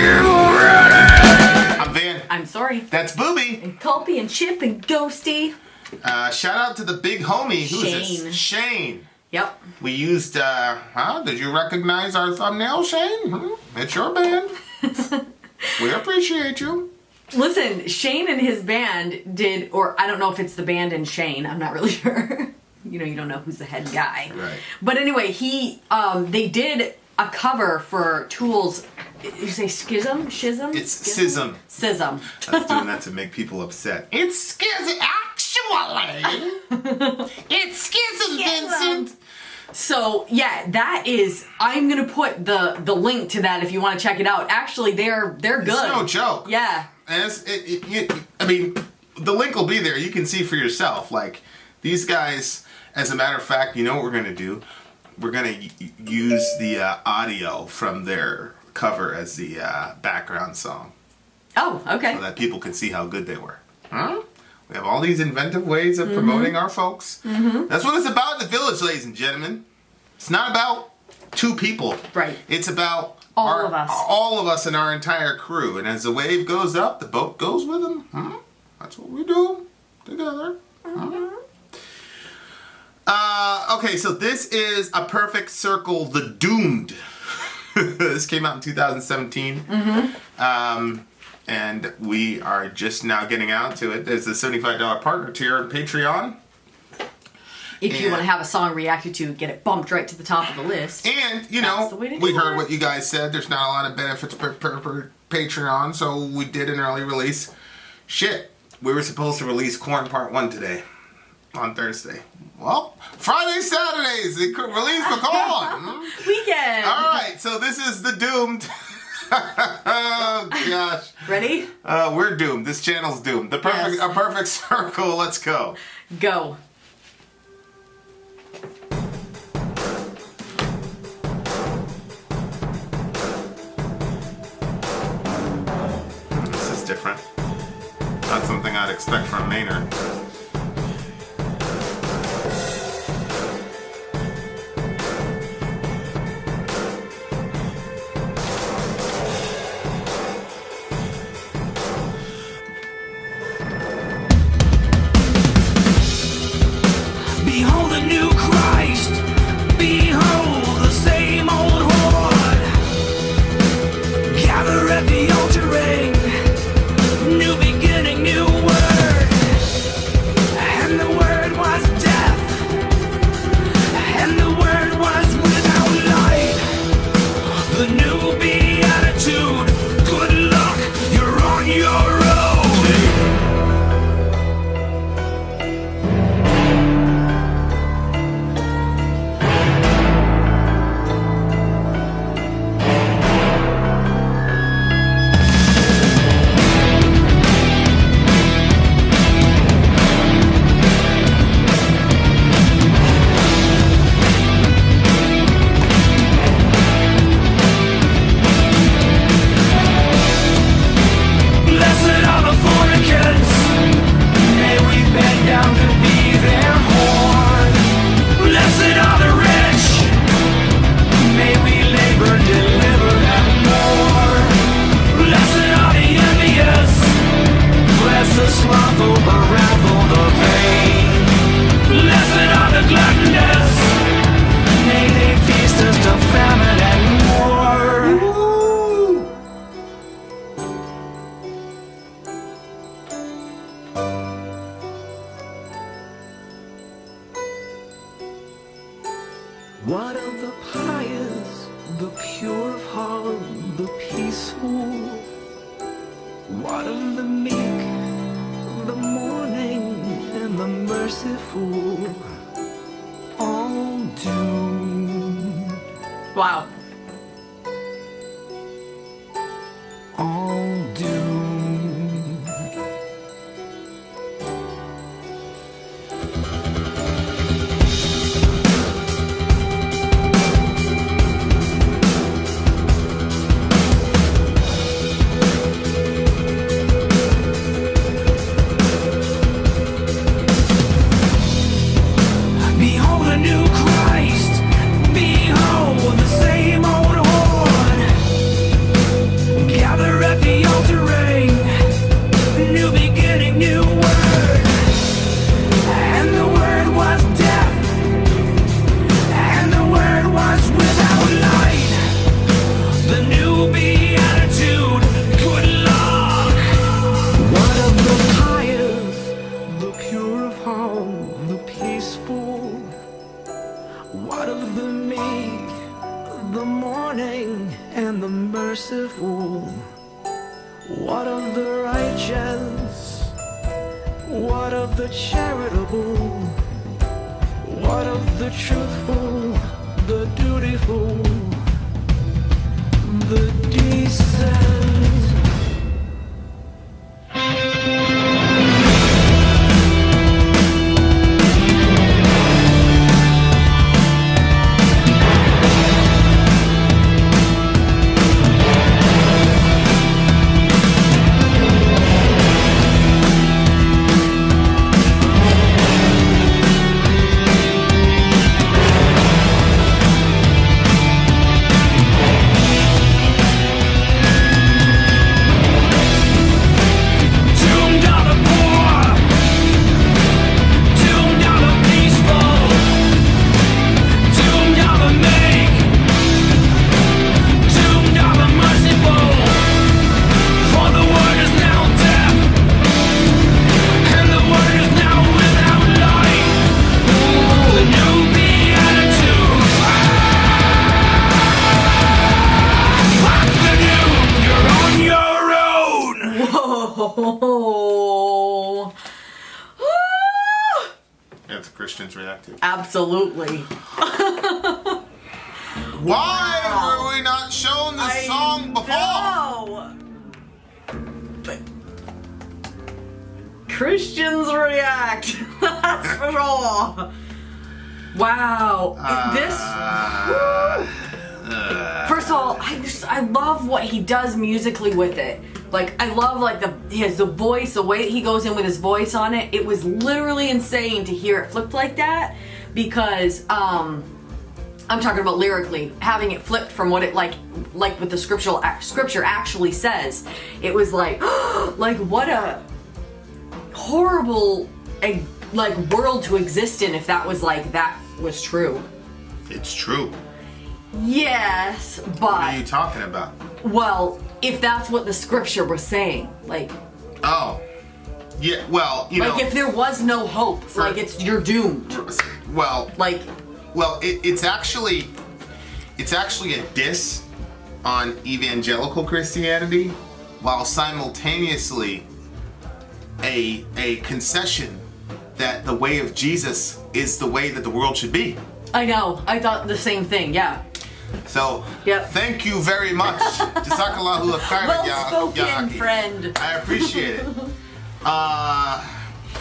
I'm Vin. I'm Sori. That's Booby. And Culpy and Chip and Ghosty. Shout out to the big homie. Who is Shane. this? Shane. Yep. We used, did you recognize our thumbnail, Shane? It's your band. We appreciate you. Listen, Shane and his band did, or I don't know if it's the band and Shane, I'm not really sure. You don't know who's the head guy. Right. But anyway, they did a cover for Tool's, you say SCHISM? SCHISM? It's SCHISM. SCHISM. I was doing that to make people upset. It's SCHISM, actually. It's SCHISM, Vincent. So, yeah, that is, I'm going to put the link to that if you want to check it out. Actually, they're good. It's no joke. Yeah. And I mean, the link will be there. You can see for yourself. Like, these guys, as a matter of fact, you know what we're going to do? We're going to use the audio from their cover as the background song. Oh, okay. So that people can see how good they were. Huh? We have all these inventive ways of promoting our folks. Mm-hmm. That's what it's about in the village, ladies and gentlemen. It's not about two people. Right. It's about all of us. All of us and our entire crew. And as the wave goes up, the boat goes with them. Hmm? That's what we do together. Mm-hmm. Okay, so this is A Perfect Circle, The Doomed. This came out in 2017. Mm-hmm. And we are just now getting out to it. There's a $75 partner tier on Patreon. If you want to have a song reacted to, get it bumped right to the top of the list. And, we heard what you guys said. There's not a lot of benefits per Patreon, so we did an early release. Shit, we were supposed to release Corn Part 1 today, on Thursday. Well, Fridays, Saturdays, they could release the Corn. Weekend. All right, so this is The Doomed. Oh, gosh. Ready? We're doomed. This channel's doomed. A perfect circle. Let's go. Go. This is different. Not something I'd expect from Maynard. Behold a new Christ, behold the same old horde. Gather at the altar ring, new beginning, new word. And the word was death, and the word was without light. The new beatitude, good luck, you're on your own. What of the pious, the pure of heart, the peaceful? What of the meek, the mourning, and the merciful? All doomed. Wow. All doomed. Behold a new Christ, behold the same merciful? What of the righteous? What of the charitable? What of the truthful, the dutiful, the decent? Oh. That's a Christians react to. Absolutely. Why were we not shown this song before? No. Christians react. That's for sure. Wow. First of all, I love what he does musically with it. Like, I love the voice, the way that he goes in with his voice on it. It was literally insane to hear it flipped like that, because I'm talking about lyrically, having it flipped from what it like what the scripture actually says. It was like, like, what a horrible world to exist in if that was true. It's true. Yes, but What are you talking about? well, if that's what the scripture was saying, Oh. Yeah, well, if there was no hope, you're doomed. Well, it's actually a diss on evangelical Christianity, while simultaneously a concession that the way of Jesus is the way that the world should be. I know. I thought the same thing. Yeah. So, Yep. Thank you very much. Jazakallahu khairan, Well spoken, Yaki. friend. I appreciate it.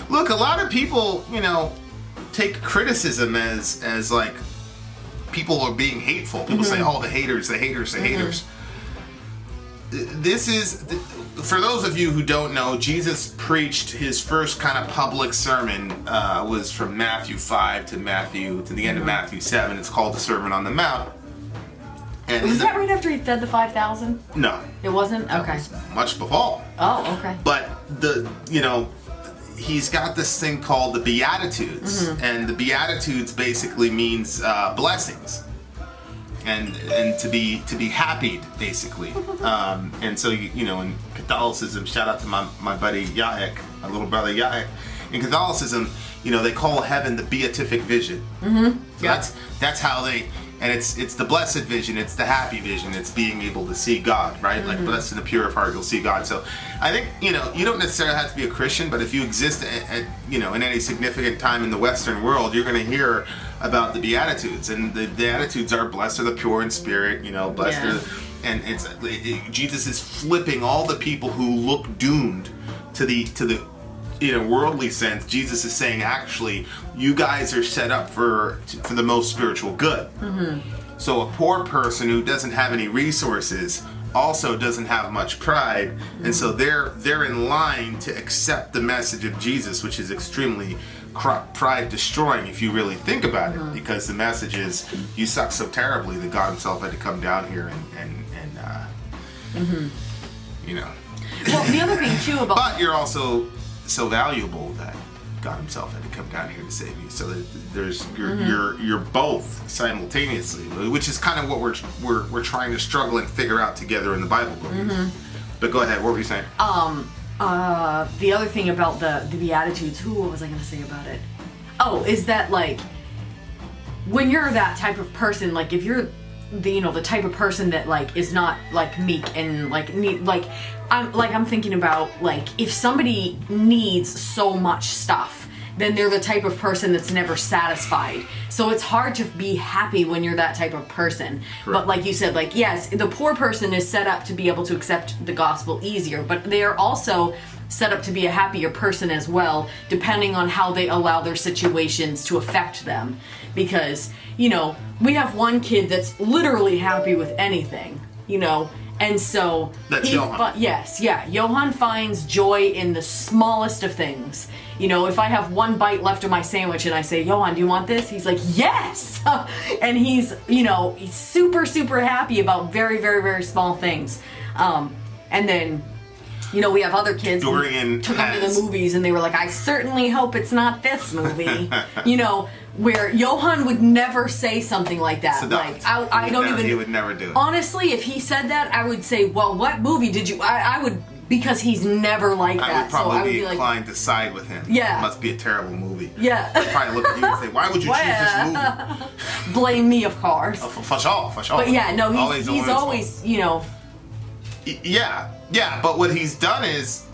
Look, a lot of people, take criticism as like people are being hateful. People say, "Oh, the haters." This is, for those of you who don't know, Jesus preached his first kind of public sermon was from Matthew 5 to the end of Matthew 7. It's called the Sermon on the Mount. And Was that right after he fed the 5,000? No. It wasn't? Okay. Much before. Oh, okay. But he's got this thing called the Beatitudes, and the Beatitudes basically means blessings, and to be happy, basically. And so in Catholicism, shout out to my buddy Yaek, my little brother Yaek. In Catholicism, they call heaven the beatific vision. So that's how they. And it's the blessed vision, it's the happy vision, it's being able to see God, right? Like, blessed in the pure of heart, you'll see God. So I think, you don't necessarily have to be a Christian, but if you exist at in any significant time in the Western world, you're going to hear about the Beatitudes. And the Beatitudes are blessed are the pure in spirit, blessed are, and Jesus is flipping all the people who look doomed to the in a worldly sense. Jesus is saying, actually, you guys are set up for the most spiritual good. So a poor person who doesn't have any resources also doesn't have much pride, and so they're in line to accept the message of Jesus, which is extremely pride destroying if you really think about it, because the message is, you suck so terribly that God himself had to come down here and Well, the other thing too about but you're also so valuable that God himself had to come down here to save you. So that you're both simultaneously, which is kind of what we're trying to struggle and figure out together in the Bible book. But go ahead, what were you saying? the other thing about the Beatitudes, what was I going to say about it? Oh, is that when you're that type of person, if you're the type of person that like is not like meek and like need like I'm thinking about like if somebody needs so much stuff, then they're the type of person that's never satisfied. So it's hard to be happy when you're that type of person. Correct. But like you said, like yes, the poor person is set up to be able to accept the gospel easier, but they are also set up to be a happier person as well, depending on how they allow their situations to affect them. Because, we have one kid that's literally happy with anything, and so that's Johan. Johan finds joy in the smallest of things. If I have one bite left of my sandwich and I say, Johan, do you want this? He's like, yes! And he's super, super happy about very, very, very small things. And then, we have other kids who took them to the movies and they were like, I certainly hope it's not this movie. Where Johan would never say something like that. Like, I don't even... He would never do it. Honestly, if he said that, I would say, well, what movie did you... I would... Because he's never like that. I would probably so I would be inclined like, to side with him. Yeah. It must be a terrible movie. Yeah. I'd probably look at you and say, why would you choose this movie? Blame me, of course. For sure. But yeah, no, he's always, Yeah, but what he's done is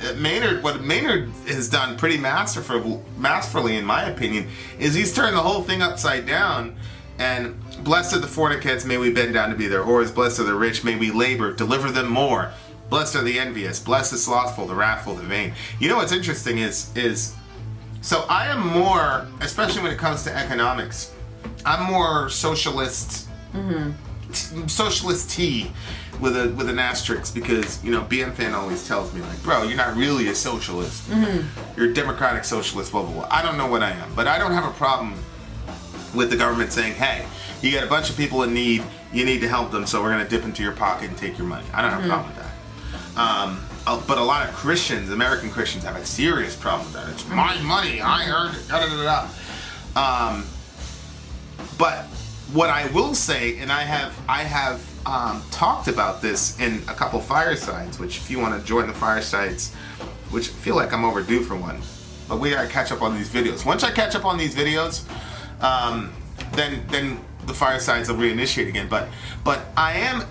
what Maynard has done pretty masterfully, in my opinion, is he's turned the whole thing upside down. And blessed are the fornicants, may we bend down to be their whores. Blessed are the rich, may we labor, deliver them more. Blessed are the envious, blessed the slothful, the wrathful, the vain. What's interesting is so I am more, especially when it comes to economics, I'm more socialist. Socialist T with an asterisk, because BM fan always tells me like, bro, you're not really a socialist. You're a democratic socialist, blah blah blah. I don't know what I am, but I don't have a problem with the government saying, hey, you got a bunch of people in need, you need to help them, so we're gonna dip into your pocket and take your money. I don't have a problem with that. But a lot of Christians, American Christians, have a serious problem with that. It's my money, I earned it, da-da-da-da. But what I will say, and I have talked about this in a couple firesides, which if you want to join the firesides, which I feel like I'm overdue for one, but we gotta catch up on these videos. Once I catch up on these videos, then the firesides will reinitiate again. But I have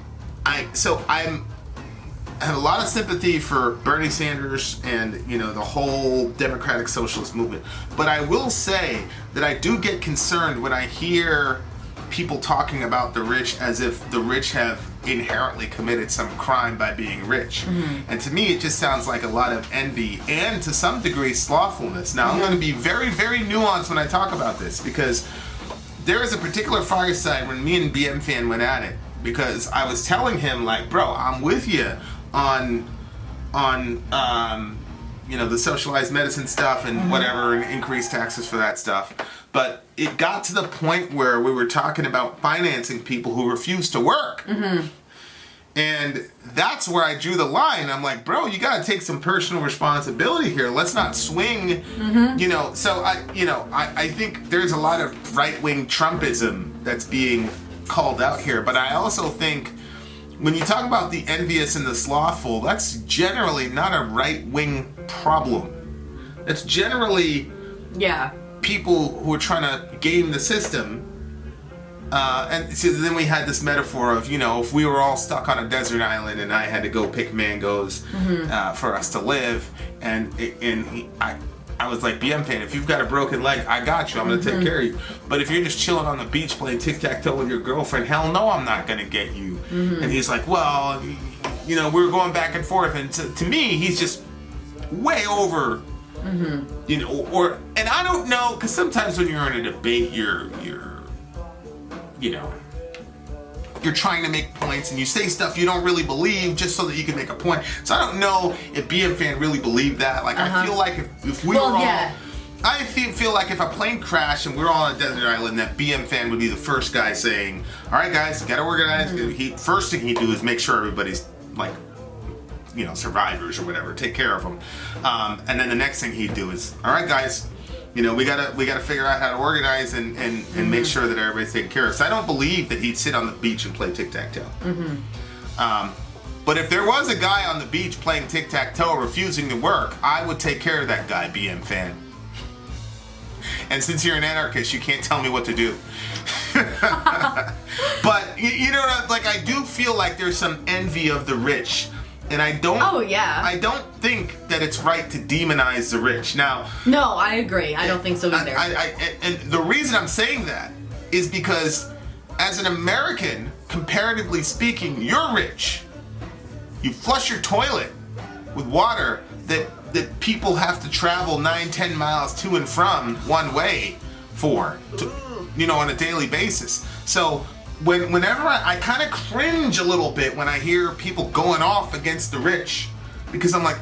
a lot of sympathy for Bernie Sanders and the whole democratic socialist movement. But I will say that I do get concerned when I hear people talking about the rich as if the rich have inherently committed some crime by being rich. And to me, it just sounds like a lot of envy and to some degree slothfulness. Now, I'm going to be very, very nuanced when I talk about this, because there is a particular fireside when me and BM Fan went at it, because I was telling him like, bro, I'm with you on the socialized medicine stuff and whatever, and increased taxes for that stuff. But it got to the point where we were talking about financing people who refuse to work. And that's where I drew the line. I'm like, bro, you got to take some personal responsibility here. Let's not swing, So I think there's a lot of right-wing Trumpism that's being called out here. But I also think when you talk about the envious and the slothful, that's generally not a right-wing problem. That's generally people who are trying to game the system. And so then we had this metaphor of, if we were all stuck on a desert island and I had to go pick mangoes for us to live, I was like, BM Fan, if you've got a broken leg, I got you. I'm going to take care of you. But if you're just chilling on the beach playing tic-tac-toe with your girlfriend, hell no, I'm not going to get you. And he's like, well, we were going back and forth. And to me, he's just way over, and I don't know, because sometimes when you're in a debate, you're trying to make points and you say stuff you don't really believe just so that you can make a point. So I don't know if BM Fan really believed that. Like, I feel like if we were all... I feel like if a plane crashed and we were all on a desert island, that BM Fan would be the first guy saying, all right, guys, gotta organize. First thing he'd do is make sure everybody's, like, survivors or whatever, take care of them. And then the next thing he'd do is, all right, guys, we gotta figure out how to organize and make sure that everybody's taken care of. So I don't believe that he'd sit on the beach and play tic-tac-toe. But if there was a guy on the beach playing tic-tac-toe refusing to work, I would take care of that guy, BM Fan. And since you're an anarchist, you can't tell me what to do. But you know what? Like, I do feel like there's some envy of the rich, and I don't. Oh yeah. I don't think that it's right to demonize the rich. Now. No, I agree. I don't think so either. And the reason I'm saying that is because, as an American, comparatively speaking, you're rich. You flush your toilet with water that people have to travel 9-10 miles to and from one way on a daily basis. So whenever I kind of cringe a little bit when I hear people going off against the rich, because I'm like,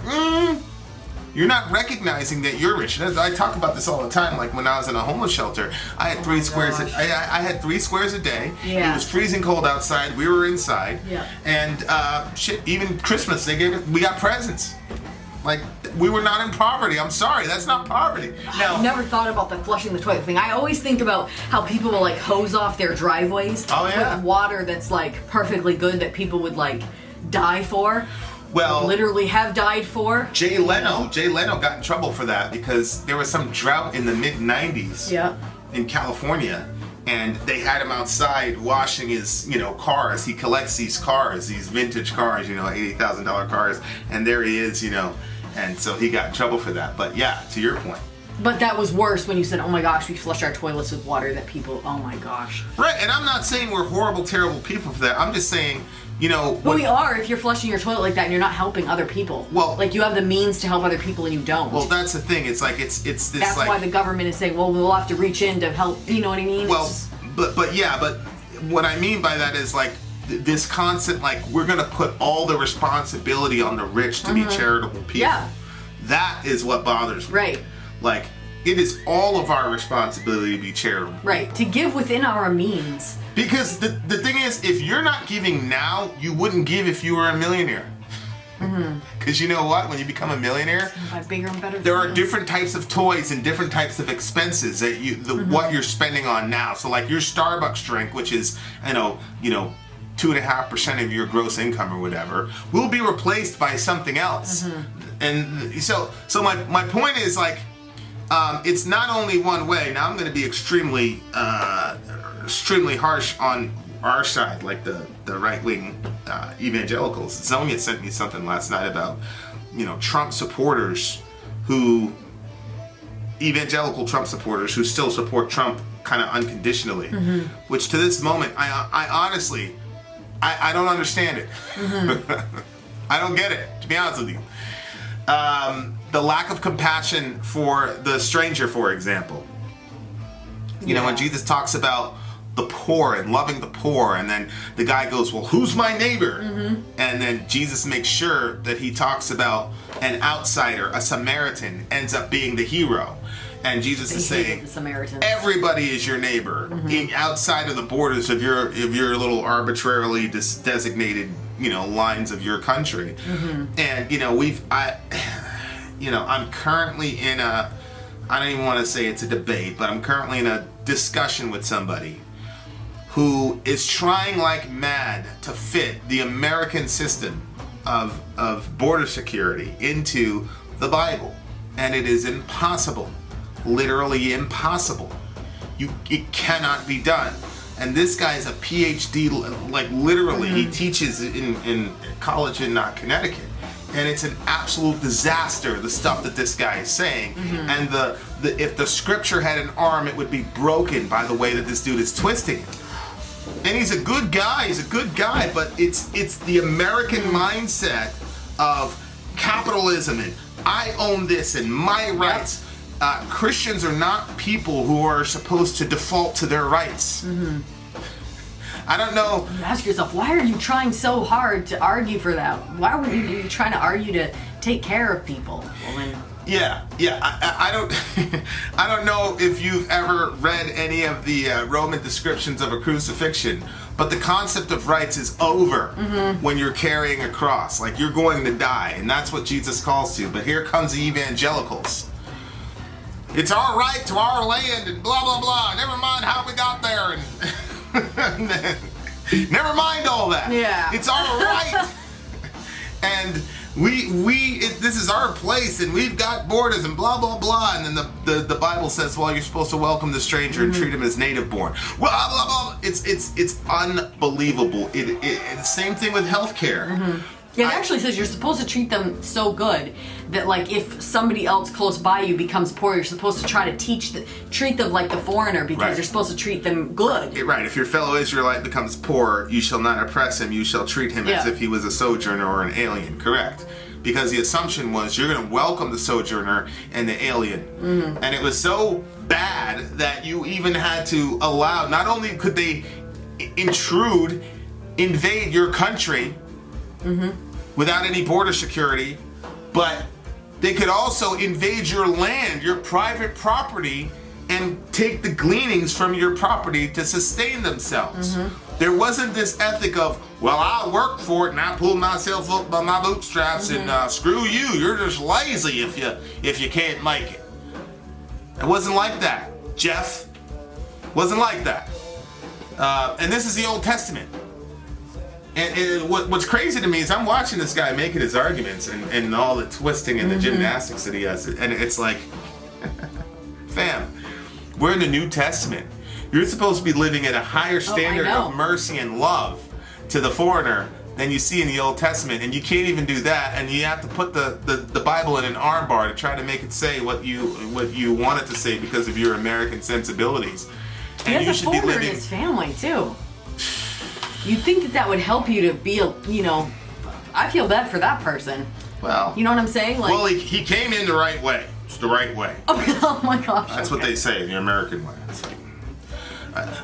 you're not recognizing that you're rich. And I talk about this all the time. Like when I was in a homeless shelter, I had 3 squares. I had 3 squares a day. Yeah. It was freezing cold outside. We were inside. Yeah. And even Christmas, we got presents. Like, we were not in poverty. I'm sorry, that's not poverty. I've never thought about the flushing the toilet thing. I always think about how people will like hose off their driveways with water that's like perfectly good that people would like die for. Well, literally have died for. Jay Leno got in trouble for that because there was some drought in the mid 90s in California, and they had him outside washing his cars. He collects these cars, these vintage cars, $80,000 cars, and there he is, and so he got in trouble for that. But yeah, to your point. But that was worse when you said, oh my gosh, we flush our toilets with water that people, oh my gosh. Right, and I'm not saying we're horrible, terrible people for that. I'm just saying, Well, we are if you're flushing your toilet like that and you're not helping other people. Well, like you have the means to help other people and you don't. Well, that's the thing. It's like it's this. That's like, why the government is saying, well, we'll have to reach in to help. You know what I mean? Well, but what I mean by that is like this constant like we're gonna put all the responsibility on the rich to be charitable people. Yeah. That is what bothers me. Right. Like it is all of our responsibility to be charitable. Right. To give within our means. Because the thing is, if you're not giving now, you wouldn't give if you were a millionaire. Because you know what? When you become a millionaire, buy bigger and better there are different types of toys and different types of expenses that what you're spending on now. So like your Starbucks drink, which is 2.5% of your gross income or whatever, will be replaced by something else. And so my point is like, it's not only one way. Now I'm going to be extremely harsh on our side, like the right-wing evangelicals. Zonia sent me something last night about Trump supporters evangelical Trump supporters who still support Trump kind of unconditionally, which to this moment I honestly I don't understand it. I don't get it, to be honest with you. The lack of compassion for the stranger, for example. When Jesus talks about the poor and loving the poor, and then the guy goes, well, who's my neighbor? And then Jesus makes sure that he talks about an outsider, a Samaritan, ends up being the hero. And Jesus is saying, everybody is your neighbor, outside of the borders of your little arbitrarily designated, lines of your country. And I'm currently in I don't even want to say it's a debate, but I'm currently in a discussion with somebody who is trying like mad to fit the American system of border security into the Bible. And it is impossible. Literally impossible. It cannot be done. And this guy's a PhD, like literally, he teaches in college in Connecticut. And it's an absolute disaster, the stuff that this guy is saying. And if the scripture had an arm, it would be broken by the way that this dude is twisting it. And he's a good guy, but it's the American mindset of capitalism and I own this and my rights. Christians are not people who are supposed to default to their rights. I don't know. You ask yourself, why are you trying so hard to argue for that? Why were you trying to argue to take care of people? Well, then... Yeah. I don't. I don't know if you've ever read any of the Roman descriptions of a crucifixion, but the concept of rights is over when you're carrying a cross. Like you're going to die, and that's what Jesus calls to. But here comes the evangelicals. It's our right to our land, and blah blah blah. Never mind how we got there, and never mind all that. Yeah, it's our right. And This is our place, and we've got borders, and blah blah blah. And then the Bible says, well, you're supposed to welcome the stranger and treat him as native born. Blah blah blah. It's unbelievable. Same thing with healthcare. Yeah, it actually says you're supposed to treat them so good that, like, if somebody else close by you becomes poor, you're supposed to try to treat them like the foreigner, because you're supposed to treat them good. Right. If your fellow Israelite becomes poor, you shall not oppress him. You shall treat him as if he was a sojourner or an alien. Correct. Because the assumption was you're going to welcome the sojourner and the alien. And it was so bad that you even had to allow, not only could they invade your country without any border security, but they could also invade your land, your private property, and take the gleanings from your property to sustain themselves. There wasn't this ethic of, well, I worked for it and I pulled myself up by my bootstraps and screw you, you're just lazy if you can't make it. It wasn't like that, Jeff. Wasn't like that. And this is the Old Testament. And what's crazy to me is I'm watching this guy making his arguments and all the twisting and the gymnastics that he has. And it's like, fam, we're in the New Testament. You're supposed to be living at a higher standard of mercy and love to the foreigner than you see in the Old Testament. And you can't even do that. And you have to put the Bible in an armbar to try to make it say what you want it to say because of your American sensibilities. And he has a foreigner in his family, too. You'd think that would help you to be, I feel bad for that person. Well, you know what I'm saying? Like, well, he came in the right way. It's the right way. Oh my gosh. That's what they say, the American way.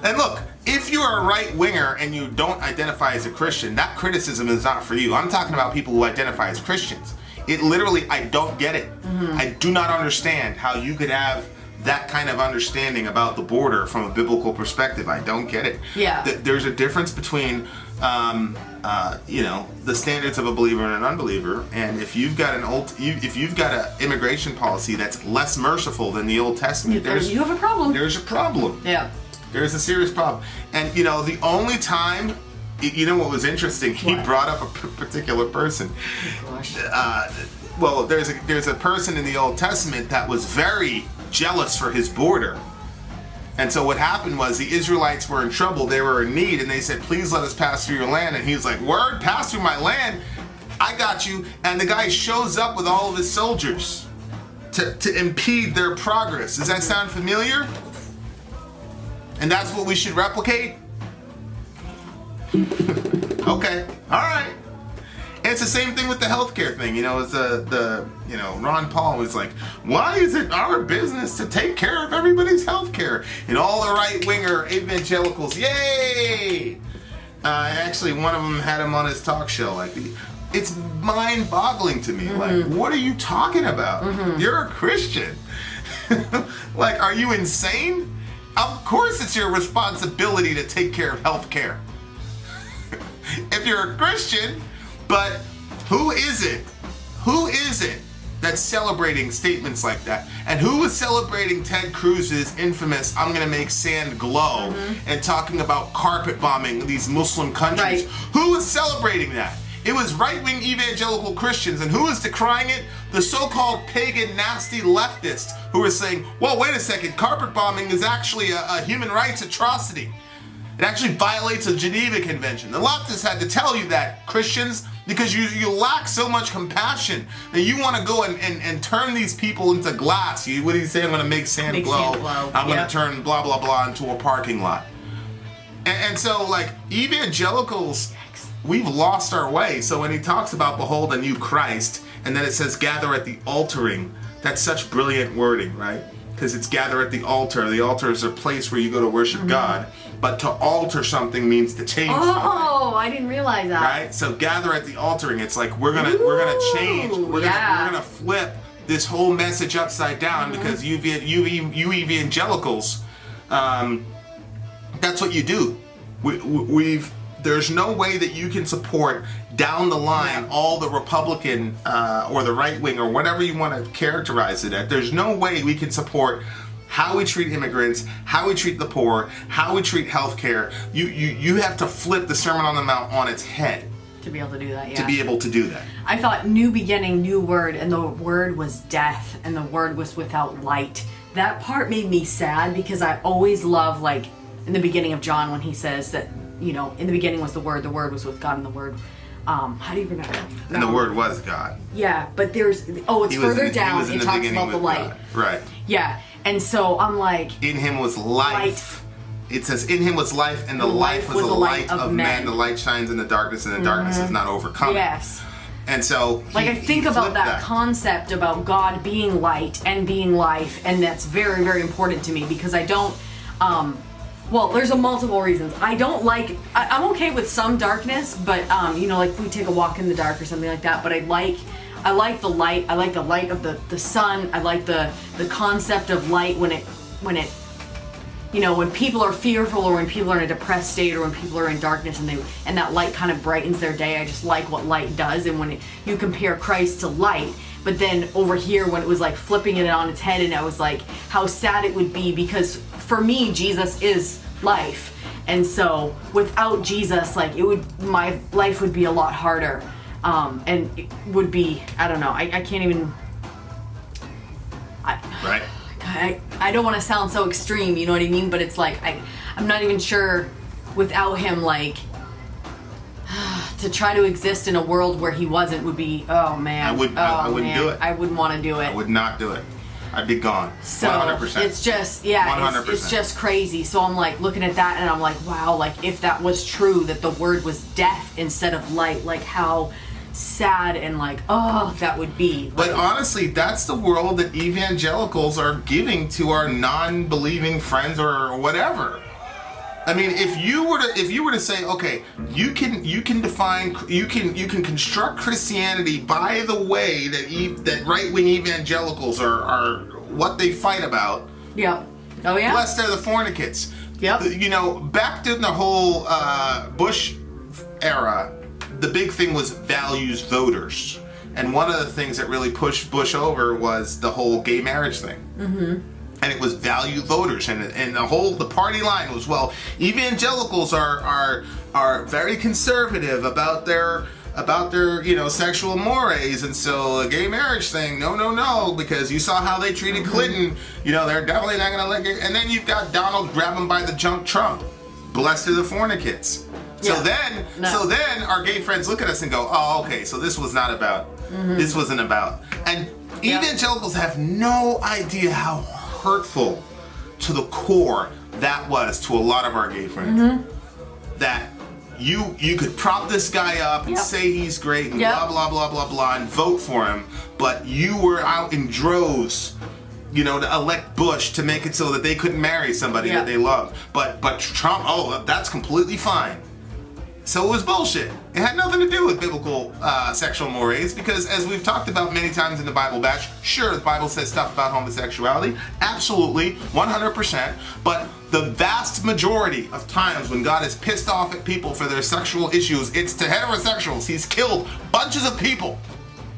And look, if you are a right winger and you don't identify as a Christian, that criticism is not for you. I'm talking about people who identify as Christians. It literally, I don't get it. I do not understand how you could have that kind of understanding about the border from a biblical perspective. I don't get it. Yeah. There's a difference between, the standards of a believer and an unbeliever. And if you've got if you've got an immigration policy that's less merciful than the Old Testament, you have a problem. There's a problem. Yeah. There's a serious problem. And the only time, what was interesting, he brought up a particular person. Well, there's a person in the Old Testament that was very jealous for his border. And so what happened was the Israelites were in trouble, they were in need, and they said, please let us pass through your land. And he's like, word, pass through my land? I got you. And the guy shows up with all of his soldiers to impede their progress. Does that sound familiar? And that's what we should replicate? Okay, all right. And it's the same thing with the healthcare thing. It's Ron Paul was like, why is it our business to take care of everybody's healthcare? And all the right-winger evangelicals, yay! Actually, one of them had him on his talk show. Like, it's mind-boggling to me. Like, what are you talking about? You're a Christian. Like, are you insane? Of course it's your responsibility to take care of healthcare. If you're a Christian. But who is it? Who is it that's celebrating statements like that? And who was celebrating Ted Cruz's infamous "I'm gonna make sand glow" and talking about carpet bombing these Muslim countries? Right. Who was celebrating that? It was right-wing evangelical Christians. And who was decrying it? The so-called pagan, nasty leftists who were saying, well, wait a second, carpet bombing is actually a human rights atrocity. It actually violates a Geneva Convention. The leftists had to tell you that, Christians, because you lack so much compassion that you want to go and turn these people into glass. What do you say? I'm going to make sand glow. I'm going to turn blah, blah, blah into a parking lot. And so, like, evangelicals, we've lost our way. So when he talks about behold a new Christ, and then it says gather at the altering, that's such brilliant wording, right? Because it's gather at the altar. The altar is a place where you go to worship God. But to alter something means to change something. Oh, I didn't realize that. Right? So gather at the altering. It's like we're gonna change. We're gonna flip this whole message upside down because you evangelicals, that's what you do. There's no way that you can support down the line all the Republican or the right wing or whatever you want to characterize it at. There's no way we can support how we treat immigrants, how we treat the poor, how we treat healthcare. You have to flip the Sermon on the Mount on its head. To be able to do that, yeah. To be able to do that. I thought new beginning, new word, and the word was death, and the word was without light. That part made me sad because I always love, like, in the beginning of John when he says that, you know, in the beginning was the word was with God, and the word, how do you pronounce it? And the word was God. Yeah, but there's, it's further down, it talks about the light. God. Right. Yeah, and so I'm like... In him was life. It says, in him was life, and the life was the light of man. The light shines in the darkness, and the darkness is not overcome. Yes. And so... Like, I think about that concept about God being light and being life, and that's very, very important to me, because I don't... well, there's multiple reasons. I don't like... I'm okay with some darkness, but, you know, like, we take a walk in the dark or something like that, but I like the light. I like the light of the sun. I like the concept of light when it you know, when people are fearful, or when people are in a depressed state, or when people are in darkness, and that light kind of brightens their day. I just like what light does. And when you compare Christ to light, but then over here when it was like flipping it on its head, and I was like, how sad it would be, because for me Jesus is life, and so without Jesus, like, my life would be a lot harder, and it would be, I don't know, I can't even. Right. I don't want to sound so extreme, you know what I mean? But it's like, I'm not even sure without him, like, to try to exist in a world where he wasn't would be, oh man. I wouldn't do it. I wouldn't want to do it. I would not do it. I'd be gone. So 100%. It's just, yeah, 100%. It's just crazy. So I'm like looking at that and I'm like, wow, like if that was true, that the word was death instead of light, like how sad and like, oh, that would be. But honestly, that's the world that evangelicals are giving to our non-believing friends or whatever. I mean, if you were to say, okay, you can construct Christianity by the way that right-wing evangelicals are what they fight about. Yeah. Oh yeah. Blessed are the fornicates. Yep. You know, back during the whole Bush era, the big thing was values voters. And one of the things that really pushed Bush over was the whole gay marriage thing. Mm-hmm. And it was value voters. And the party line was, well, evangelicals are very conservative about their sexual mores, and so a gay marriage thing, no, because you saw how they treated Clinton, they're definitely not gonna let it. And then you've got Donald grabbing by the junk Trump. Blessed are the fornicates. So then our gay friends look at us and go, oh, okay, so this was not about, this wasn't about. And evangelicals have no idea how hurtful to the core that was to a lot of our gay friends. That you could prop this guy up and say he's great and blah, blah, blah, blah, blah, and vote for him, but you were out in droves, to elect Bush to make it so that they couldn't marry somebody that they loved. But Trump, that's completely fine. So it was bullshit. It had nothing to do with biblical sexual mores, because as we've talked about many times in the Bible Bash, sure, the Bible says stuff about homosexuality, absolutely, 100%, but the vast majority of times when God is pissed off at people for their sexual issues, it's to heterosexuals. He's killed bunches of people.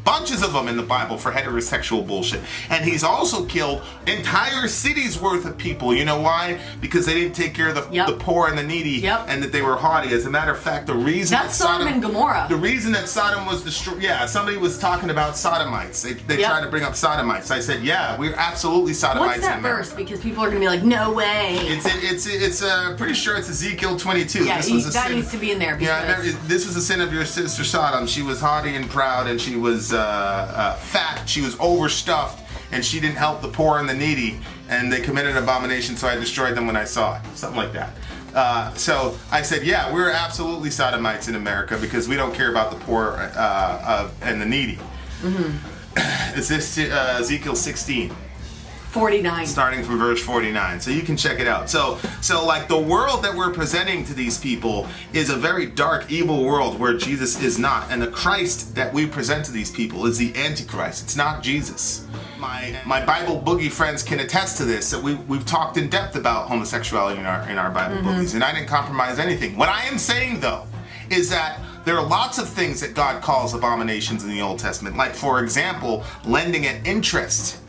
Bunches of them in the Bible for heterosexual bullshit. And he's also killed entire cities worth of people. You know why? Because they didn't take care of the poor and the needy, and that they were haughty. As a matter of fact, the reason that's Sodom and Gomorrah. The reason that Sodom was destroyed, somebody was talking about Sodomites. They tried to bring up Sodomites. I said, we're absolutely Sodomites. What's that verse? Because people are going to be like, no way. It's pretty sure it's Ezekiel 22. Yeah, that needs to be in there. This was the sin of your sister Sodom. She was haughty and proud, and she was fat, she was overstuffed, and she didn't help the poor and the needy, and they committed an abomination, so I destroyed them when I saw it. Something like that. So I said, we're absolutely Sodomites in America because we don't care about the poor and the needy. Is this Ezekiel 16? 49. Starting from verse 49. So you can check it out. So like the world that we're presenting to these people is a very dark, evil world where Jesus is not. And the Christ that we present to these people is the Antichrist. It's not Jesus. My Bible boogie friends can attest to this, that we've talked in depth about homosexuality in our Bible boogies, and I didn't compromise anything. What I am saying though is that there are lots of things that God calls abominations in the Old Testament. Like, for example, lending an interest.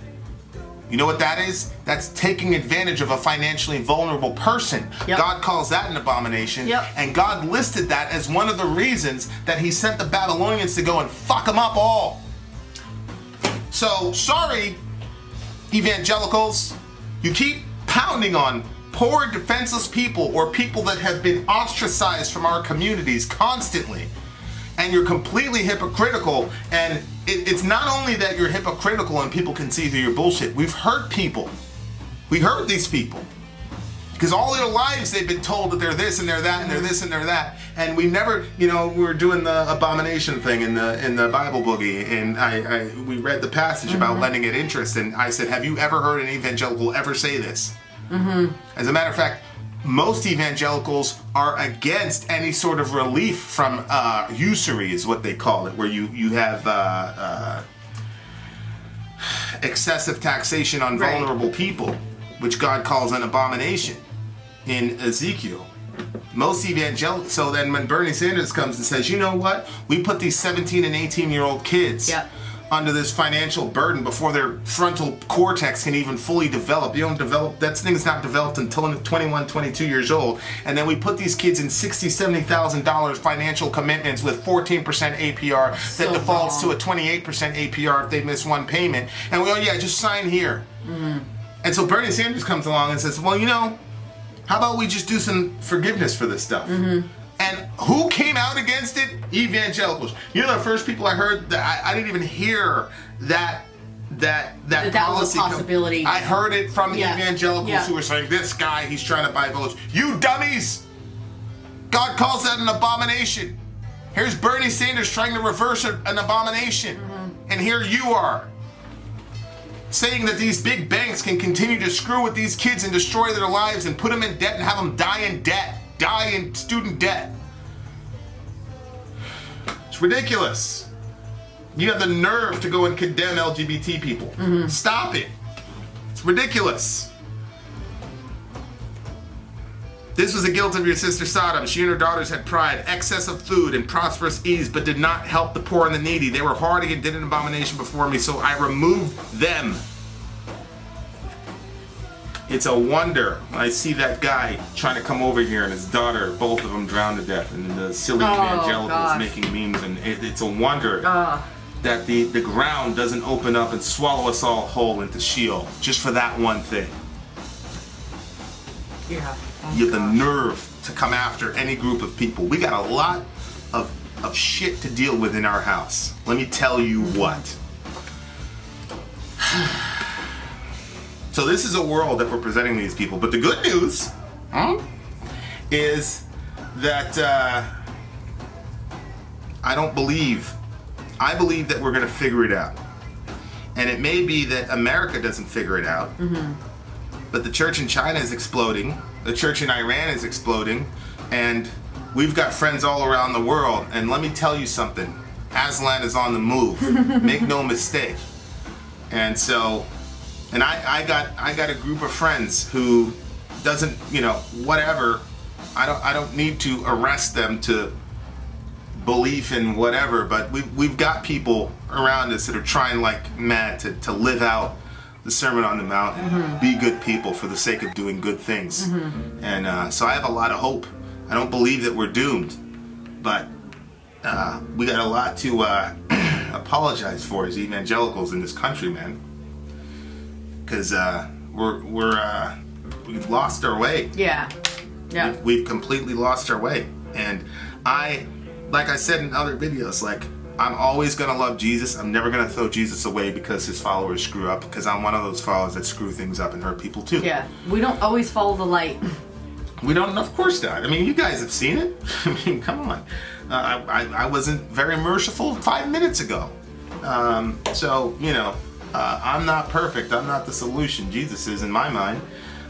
You know what that is? That's taking advantage of a financially vulnerable person. Yep. God calls that an abomination. Yep. And God listed that as one of the reasons that he sent the Babylonians to go and fuck them up all. So, sorry, evangelicals. You keep pounding on poor, defenseless people or people that have been ostracized from our communities constantly. And you're completely hypocritical. And it's not only that you're hypocritical and people can see through your bullshit. We've hurt people. We hurt these people. Because all their lives they've been told that they're this and they're that and they're this and they're that. And we never, we were doing the abomination thing in the Bible boogie, and we read the passage about lending at interest, and I said, have you ever heard an evangelical ever say this? As a matter of fact, most evangelicals are against any sort of relief from usury, is what they call it, where you have excessive taxation on vulnerable people, which God calls an abomination in Ezekiel. Most evangelicals. So then when Bernie Sanders comes and says, you know what, we put these 17 and 18-year-old kids under this financial burden before their frontal cortex can even fully develop. You don't develop, that thing's not developed until 21, 22 years old. And then we put these kids in $60,000, $70,000 financial commitments with 14% APR that defaults to a 28% APR if they miss one payment. And we go, yeah, just sign here. And so Bernie Sanders comes along and says, well, how about we just do some forgiveness for this stuff? And who came out against it? Evangelicals. The first people I heard, that I didn't even hear that policy was a possibility. I heard it from the evangelicals who were saying, this guy, he's trying to buy votes. You dummies! God calls that an abomination. Here's Bernie Sanders trying to reverse an abomination. And here you are, saying that these big banks can continue to screw with these kids and destroy their lives and put them in debt and have them die in student debt. It's ridiculous. You have the nerve to go and condemn LGBT people. Stop it. It's ridiculous. This was the guilt of your sister Sodom. She and her daughters had pride, excess of food, and prosperous ease, but did not help the poor and the needy. They were hard and did an abomination before me, so I removed them. It's a wonder when I see that guy trying to come over here and his daughter, both of them drowned to death, and the silly evangelicals making memes, and it's a wonder that the ground doesn't open up and swallow us all whole into Sheol, just for that one thing. You have the nerve to come after any group of people. We got a lot of shit to deal with in our house. Let me tell you what. So this is a world that we're presenting these people. But the good news is that I believe that we're going to figure it out. And it may be that America doesn't figure it out. But the church in China is exploding. The church in Iran is exploding. And we've got friends all around the world. And let me tell you something. Aslan is on the move. Make no mistake. And so... And I got a group of friends who doesn't, whatever. I don't need to arrest them to belief in whatever, but we've got people around us that are trying like mad to live out the Sermon on the Mount, be good people for the sake of doing good things. And so I have a lot of hope. I don't believe that we're doomed, but we got a lot to apologize for as evangelicals in this country, man. Because we've lost our way. Yeah. We've completely lost our way. And like I said in other videos, like, I'm always gonna love Jesus. I'm never gonna throw Jesus away because his followers screw up, because I'm one of those followers that screw things up and hurt people too. Yeah, we don't always follow the light. We don't, of course not. I mean, you guys have seen it. I mean, come on. I wasn't very merciful 5 minutes ago. So, I'm not perfect. I'm not the solution. Jesus is in my mind.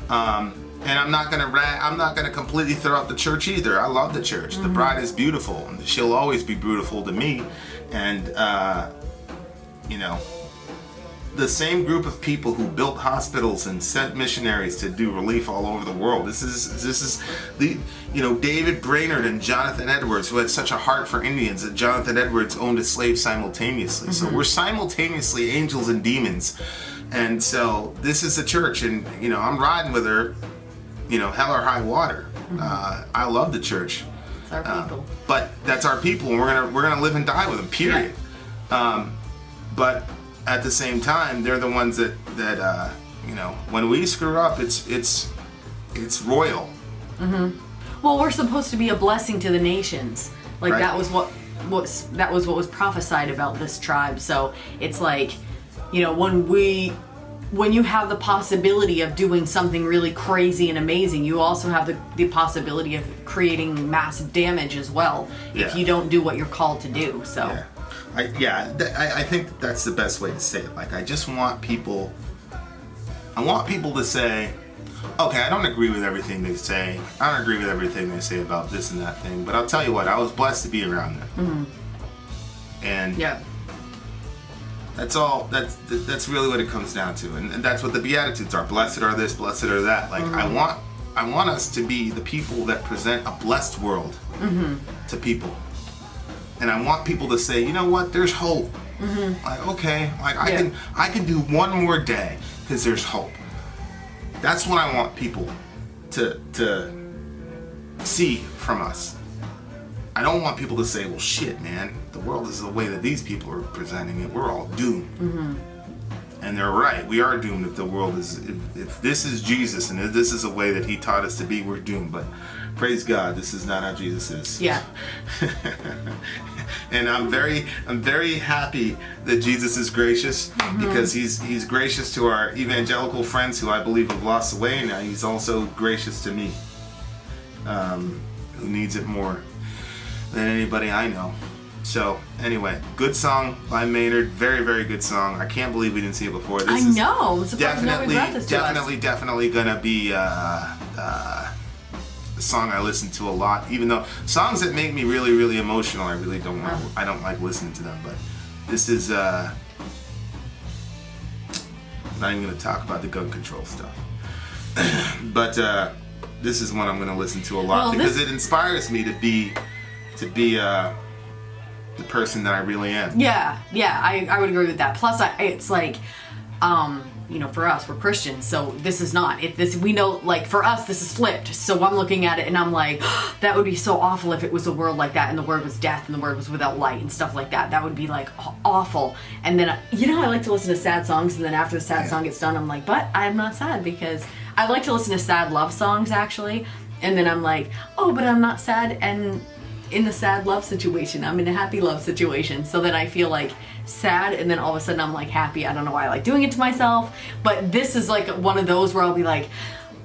And I'm not gonna completely throw out the church either. I love the church. The bride is beautiful, and she'll always be beautiful to me. And the same group of people who built hospitals and sent missionaries to do relief all over the world. This is the David Brainerd and Jonathan Edwards, who had such a heart for Indians that Jonathan Edwards owned a slave simultaneously. So we're simultaneously angels and demons. And so this is the church, and I'm riding with her, hell or high water. I love the church. It's our people. But that's our people, and we're gonna live and die with them. Period. Yeah. But at the same time, they're the ones that when we screw up, it's royal. Well, we're supposed to be a blessing to the nations. Like Right. that was what was prophesied about this tribe. So it's like, when you have the possibility of doing something really crazy and amazing, you also have the possibility of creating massive damage as well if Yeah. you don't do what you're called to do. So I think that's the best way to say it. Like, I just want people. I want people to say, okay, I don't agree with everything they say. I don't agree with everything they say about this and that thing. But I'll tell you what, I was blessed to be around them. And yeah. that's all. That's really what it comes down to, and that's what the Beatitudes are. Blessed are this, blessed are that. Like I want us to be the people that present a blessed world to people, and I want people to say, you know what, there's hope. Like okay, like I can do one more day because there's hope. That's what I want people to see from us. I don't want people to say, well, shit, man, the world is the way that these people are presenting it. We're all doomed. And they're right. We are doomed if the world is, if this is Jesus and if this is the way that he taught us to be, we're doomed. But praise God, this is not how Jesus is. Yeah. And I'm very happy that Jesus is gracious because he's gracious to our evangelical friends who I believe have lost the way, and now he's also gracious to me, who needs it more than anybody I know. So anyway, good song by Maynard. Very, very good song. I can't believe we didn't see it before. This I know. I'm surprised nobody brought this to us. Definitely gonna be a song I listen to a lot. Even though songs that make me really, really emotional, I really don't. I don't like listening to them. But this is. I'm not even gonna talk about the gun control stuff. But this is one I'm gonna listen to a lot because it inspires me to be the person that I really am. Yeah, I would agree with that. Plus, it's like, for us, we're Christians, so this is not. We know, like, for us, this is flipped. So I'm looking at it and I'm like, that would be so awful if it was a world like that and the word was death and the word was without light and stuff like that. That would be, like, awful. And then, I like to listen to sad songs, and then after the sad song gets done, I'm like, but I'm not sad, because I like to listen to sad love songs, actually. And then I'm like, oh, but I'm not sad, and in the sad love situation, I'm in a happy love situation, so that I feel like sad and then all of a sudden I'm like happy. I don't know why I like doing it to myself, but this is like one of those where I'll be like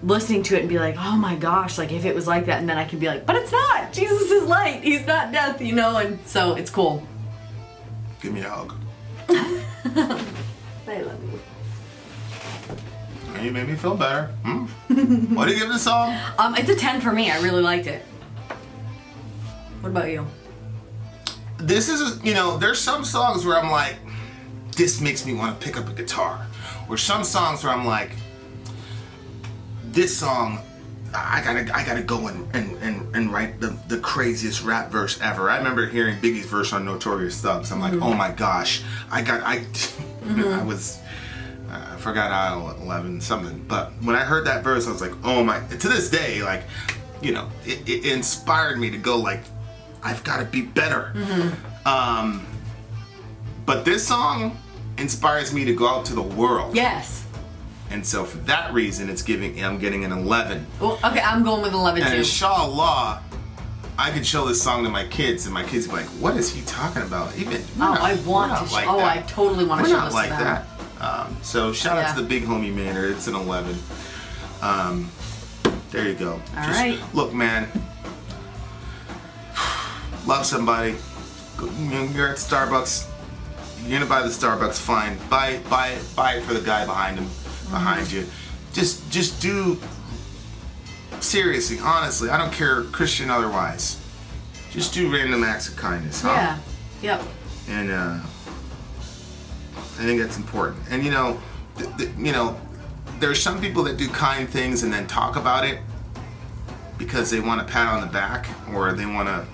listening to it and be like, oh my gosh, like if it was like that, and then I can be like, but it's not. Jesus is light. He's not death, and so it's cool. Give me a hug. I love you. You made me feel better. What do you give this song? It's a 10 for me. I really liked it. What about you? This is, there's some songs where I'm like, this makes me want to pick up a guitar. Or some songs where I'm like, this song, I gotta go and write the craziest rap verse ever. I remember hearing Biggie's verse on Notorious Thugs. I'm like, oh my gosh, I forgot how 11 something. But when I heard that verse, I was like, oh my, to this day, like, it inspired me to go like, I've got to be better. But this song inspires me to go out to the world. Yes. And so for that reason, I'm getting an 11. Well, okay, I'm going with 11 and too. Inshallah, I could show this song to my kids, and my kids would be like, what is he talking about? I totally want to show this to them. We're not like that. So shout out to the big homie Maynard. It's an 11. There you go. All right. Look, man. Love somebody. You're at Starbucks. You're gonna buy the Starbucks. Fine. Buy it for the guy behind you. Just do. Seriously, honestly, I don't care, Christian otherwise. Just do random acts of kindness. Huh? Yeah. Yep. And I think that's important. And there's some people that do kind things and then talk about it because they want a pat on the back, or they want to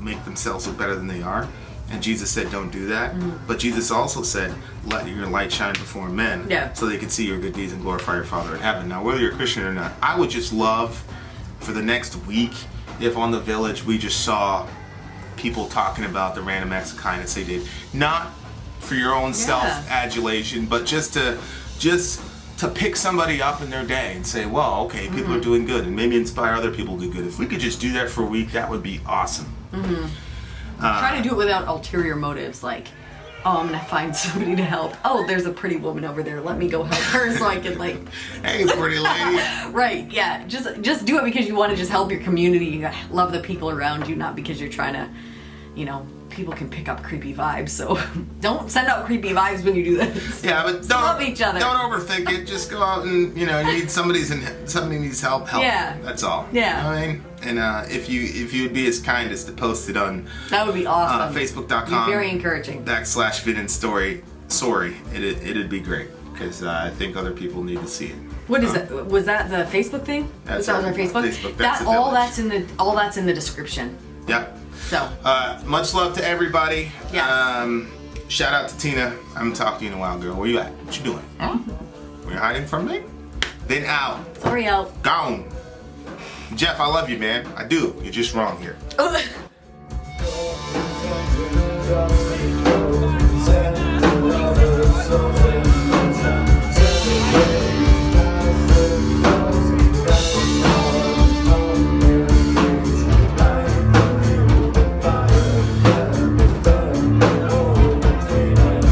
make themselves look better than they are. And Jesus said, don't do that. But Jesus also said, let your light shine before men so they can see your good deeds and glorify your Father in heaven. Now, whether you're a Christian or not, I would just love for the next week if on the village we just saw people talking about the random acts of kindness they did. Not for your own self-adulation, but just to pick somebody up in their day and say, well, okay, people are doing good, and maybe inspire other people to do good. If we could just do that for a week, that would be awesome. Try to do it without ulterior motives, like, oh, I'm gonna find somebody to help. Oh, there's a pretty woman over there. Let me go help her so I can, like... Hey, pretty lady. Right, yeah. Just do it because you want to just help your community. You love the people around you, not because you're trying to, people can pick up creepy vibes, so don't send out creepy vibes when you do this. Yeah, but don't love each other. Don't overthink it. Just go out and somebody needs help. Yeah. That's all. Yeah. You know what I mean? And if you would be as kind as to post it on that would be awesome. Facebook.com. Very encouraging. /Vin and Sori. It'd be great because I think other people need to see it. What is that? Was that the Facebook thing? That's that was our Facebook. All that's in the description. Yep. So much love to everybody. Yes. Shout out to Tina. I haven't talked to you in a while, girl. Where you at? What you doing? Huh? Were you hiding from me? Then out. Sorry, out. Gone. Jeff, I love you, man. I do. You're just wrong here.